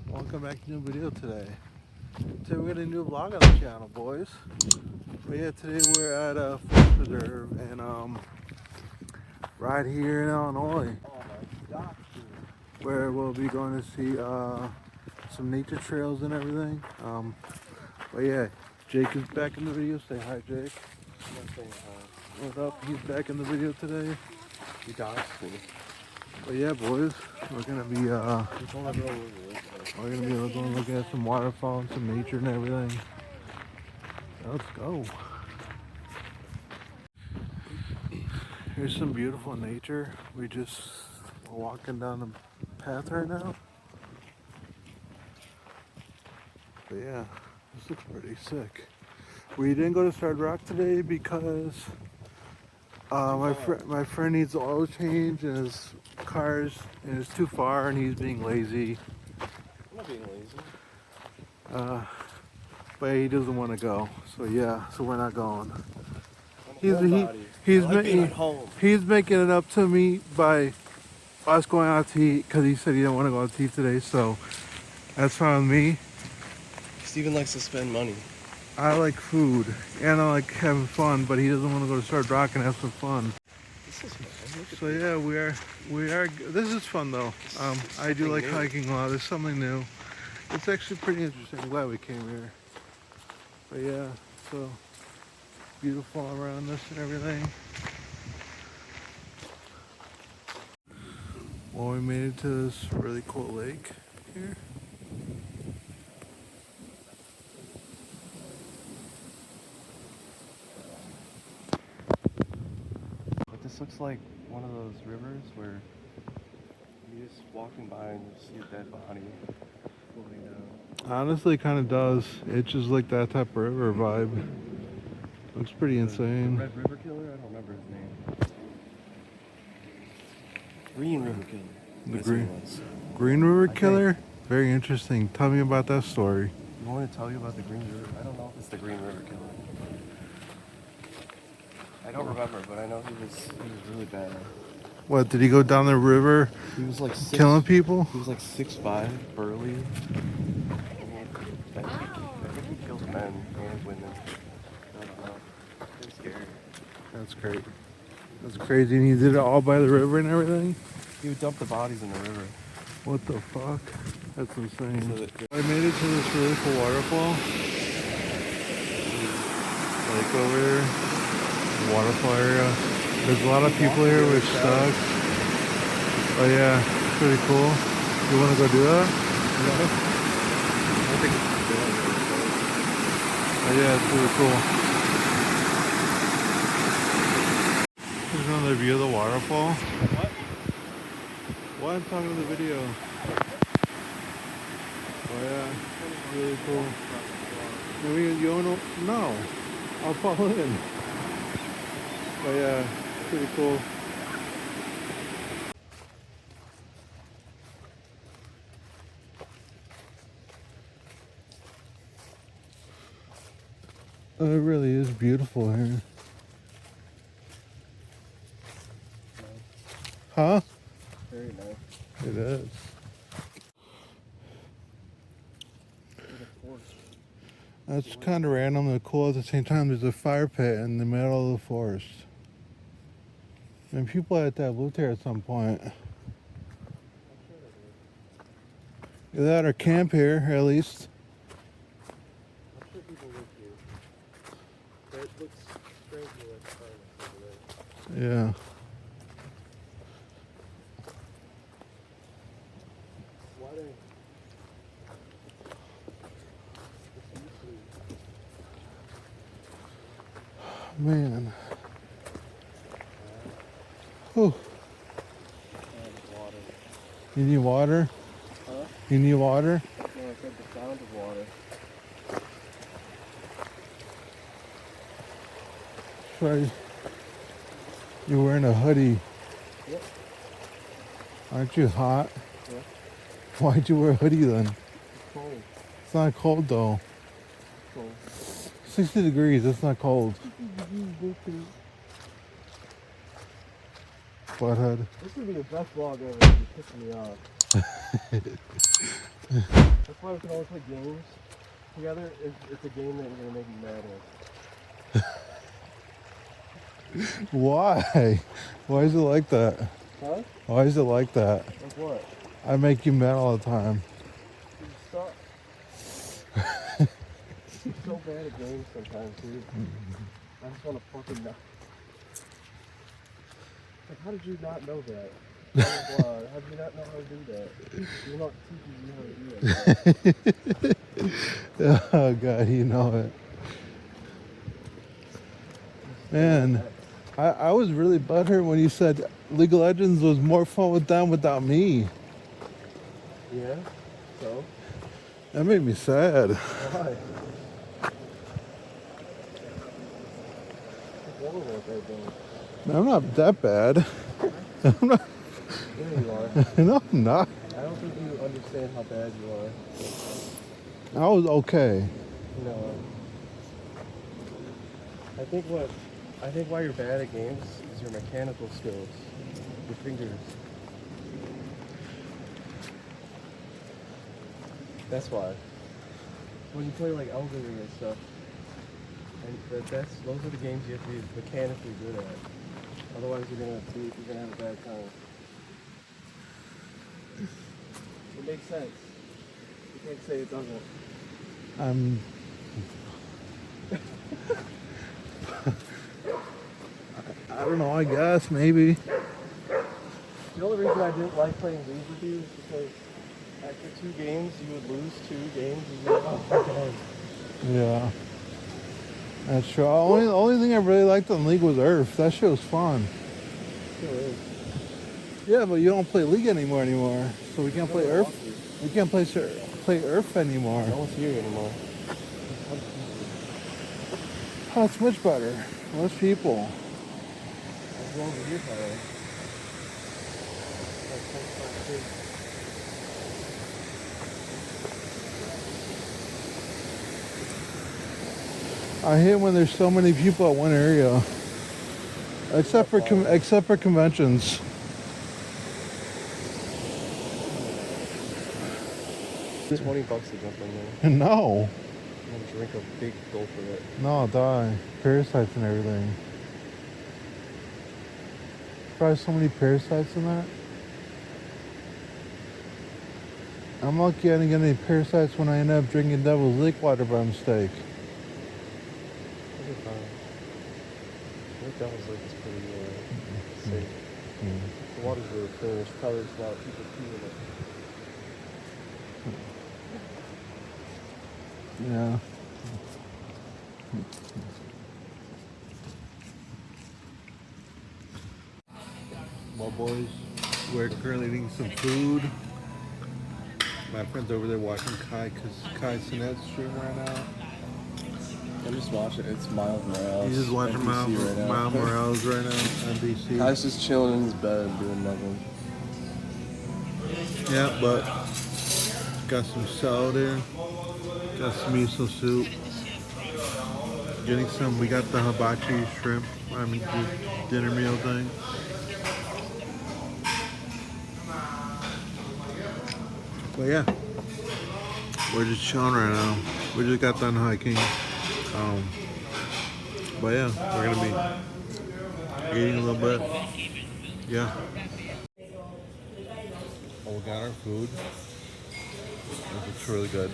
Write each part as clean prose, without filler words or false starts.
Welcome back to a new video today. Today we're gonna do a vlog on the channel, boys. But yeah, today we're at a forest preserve and right here in Illinois, where we'll be going to see some nature trails and everything. But yeah, Jake is back in the video. Say hi, Jake. What's up? He's back in the video today. He does. But yeah, boys, we're gonna be going look at some waterfall and some nature and everything. Let's go. Here's some beautiful nature. We just are walking down the path right now. But yeah, this looks pretty sick. We didn't go to Starred Rock today because my friend needs the oil change in his cars and it's too far and he's being lazy. I'm not being lazy. But he doesn't want to go. So yeah, so we're not going. He's making it up to me by us going out to eat because he said he didn't want to go out to eat today. So that's fine with me. Steven likes to spend money. I like food and I like having fun, but he doesn't want to go to Starred Rock and have some fun. This is fun. So yeah, we are. This is fun though. I do like hiking a lot. There's something new. It's actually pretty interesting. I'm glad we came here. But yeah, so beautiful around us and everything. Well, we made it to this really cool lake here. But this looks like one of those rivers where you're just walking by and you see a dead body floating down. Honestly, kind of does. It's just like that type of river vibe. Looks pretty insane. The Red River Killer? I don't remember his name. Green River Killer. The Green River Killer? Very interesting. Tell me about that story. You want me to tell you about the Green River? I don't know if it's the Green River Killer. I don't remember, but I know he was really bad. What, did he go down the river? He was like killing people? He was like 6'5", burly. I think he killed men and women. I don't know. It was scary. That's great. That's crazy. And he did it all by the river and everything? He would dump the bodies in the river. What the fuck? That's insane. So I made it to this really cool waterfall. Lake over here. Waterfall area. There's a lot of people here, which sucks. But yeah, it's pretty cool. You want to go do that? I think it's good. But yeah, it's really cool. Here's another view of the waterfall. What? What? I'm talking to the video. Oh yeah, it's really cool. You don't know? No. I'll fall in. But yeah, pretty cool. Oh, it really is beautiful here. Nice. Huh? Very nice. It is. That's kind of random and cool at the same time. There's a fire pit in the middle of the forest. And people had to have lived here at some point. Either that or camp here, at least. I'm sure people live here. But it looks strangely like fire over there. Yeah. Why don't Man. Whew. water? You need water? Huh? You need water? No, I said the sound of water. Try. You're wearing a hoodie. Yep. Aren't you hot? Yeah. Why'd you wear a hoodie then? It's cold. It's not cold though. It's cold. 60 degrees, that's not cold. Butthead. This would be the best vlog ever. You're pissing me off. That's why we can only play games together. It's a game that you're gonna make me mad at. Why? Why is it like that? Huh? Why is it like that? Like what? I make you mad all the time. You suck. You're so bad at games sometimes, dude. I just want to fucking know. Like, how did you not know that? Blah, blah, blah. How did you not know how to do that? You're not teaching you how to do that. Oh God, you know it. Man, I was really butthurt when you said League of Legends was more fun with them without me. Yeah? So? That made me sad. Why? What's wrong with that game? I'm not that bad. I'm not. Yeah, you are. No, I'm not. I don't think you understand how bad you are. I was okay. No. I think why you're bad at games is your mechanical skills. Your fingers. That's why. When you play like Elden Ring and stuff, and those are the games you have to be mechanically good at. Otherwise you're gonna have a bad time. It makes sense. You can't say it doesn't. I don't know. I guess maybe. The only reason I didn't like playing Weeb with you is because after 2 games you would lose 2 games and you're like, oh my god. Yeah. That's true. Only thing I really liked on League was Earth. That shit was fun. Still is. Yeah, but you don't play League anymore, so we can't play No, Earth. We can't play Earth anymore. no one's here anymore. Oh, it's much better. Less people. As long as you're playing. I hate when there's so many people at one area. Except for conventions. $20 to jump in there. No. And drink a big gulp of it. No, I'll die. Parasites and everything. Probably so many parasites in that. I'm lucky I didn't get any parasites when I ended up drinking Devil's Lake water by mistake. It'll be fine. I think Devil's Lake is pretty safe. The water's really clear. There's probably just a lot of people pee in it. Yeah. Well, boys, we're currently eating some food. My friend's over there watching Kai Sinet's stream right now. I'm just watching. It's Miles Morales. He's just watching Miles Morales right now on NBC. Kai's just chilling in his bed doing nothing. Yeah, but got some salad there. Got some miso soup. Getting some. We got the hibachi shrimp. Dinner meal thing. But yeah, we're just chilling right now. We just got done hiking. But yeah, we're gonna be eating a little bit. Yeah. Oh, we got our food. It looks really good.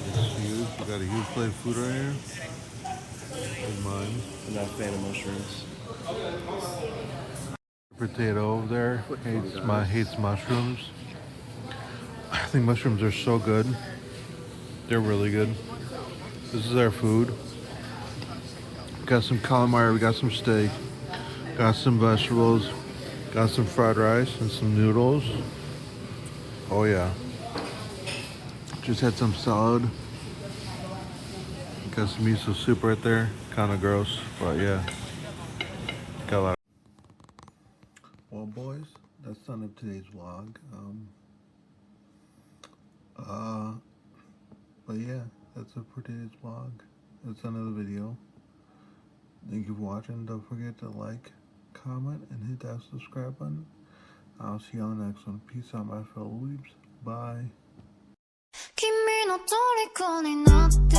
It's huge. We got a huge plate of food right here. Here's mine. I'm not a fan of mushrooms. Potato over there hates mushrooms. I think mushrooms are so good. They're really good. This is our food. Got some calamari, we got some steak, got some vegetables, got some fried rice and some noodles. Oh yeah. Just had some salad. Got some miso soup right there. Kind of gross, but yeah. Got a lot. Well, boys, that's the end of today's vlog. But yeah, that's it for today's vlog. That's another video. Thank you for watching. Don't forget to like, comment, and hit that subscribe button. I'll see you on the next one. Peace out, my fellow weebs. Bye. 君の虜になって